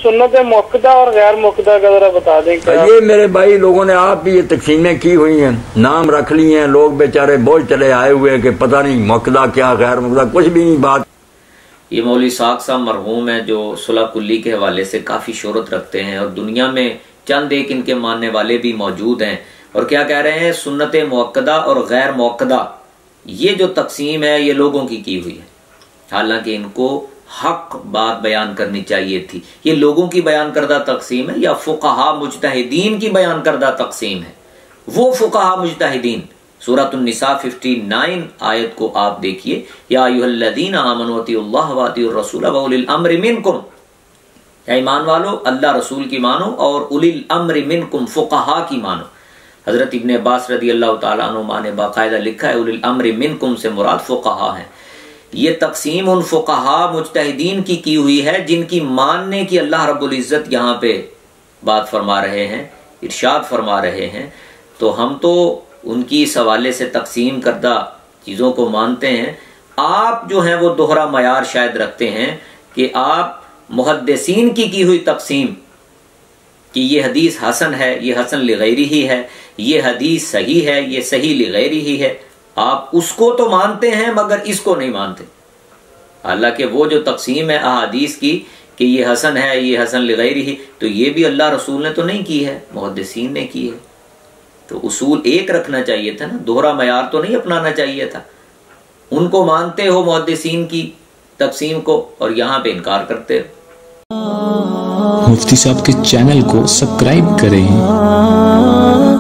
सुन्नत मुअक्कदा और गैर मुअक्कदा का जरा बता दें क्या? ये मेरे भाई लोगों ने आप भी ये तकसीमें की हुई हैं, नाम रख लिए हैं, लोग बेचारे बोल चले आए हुए कि पता नहीं मुअक्कदा क्या गैर मुअक्कदा, कुछ भी नहीं बात। ये मौलवी साक साहब मरहूम है जो सुलह कुल्ली के हवाले से काफ़ी शोहरत रखते हैं और दुनिया में चंद एक इनके मानने वाले भी मौजूद हैं। और क्या कह रहे हैं, सुन्नत मुअक्कदा और गैर मुअक्कदा ये जो तकसीम है ये लोगों की हुई है, हालांकि इनको हक बात बयान करनी चाहिए थी। ये लोगों की बयान करदा तकसीम है या फुक़हा मुज्तहिदीन की बयान करदा तकसीम है? वो फुक़हा मुज्तहिदीन सूरह निसा 59 आयत को आप देखिए, या अय्युहल्लज़ीना आमनू अतिउल्लाह व अतिउर रसूल व उलिल अम्रि मिनकुम, या ईमान वालो अल्लाह रसूल की मानो और उलिल अम्रि मिनकुम फुक़हा की मानो। हजरत इब्न अब्बास रदी अल्लाह तआला अन्हुमा ने बाकायदा लिखा है उलिल अम्रि मिनकुम से मुराद फुक़हा है। ये तकसीम उन फुक़हा मुज्तहिदीन की हुई है जिनकी मानने की अल्लाह रब्बुल इज़्ज़त यहाँ पे बात फरमा रहे हैं, इरशाद फरमा रहे हैं। तो हम तो उनकी इस हवाले से तकसीम करदा चीज़ों को मानते हैं। आप जो हैं वो दोहरा मयार शायद रखते हैं कि आप मुहद्दिसीन की हुई तकसीम कि ये हदीस हसन है, ये हसन लिगैरी ही है, ये हदीस सही है, ये सही लिगैरी ही है, आप उसको तो मानते हैं मगर इसको नहीं मानते। हालांकि वो जो तकसीम है अहादीस की कि ये हसन है, ये हसन लिगैरी ही, तो ये भी अल्लाह रसूल ने तो नहीं की है, मुहद्दिसीन ने की है। तो उसूल एक रखना चाहिए था ना, दोहरा मयार तो नहीं अपनाना चाहिए था। उनको मानते हो मुहद्दिसीन की तकसीम को और यहाँ पे इनकार करते हो। मुफ्ती साहब के चैनल को सब्सक्राइब करें।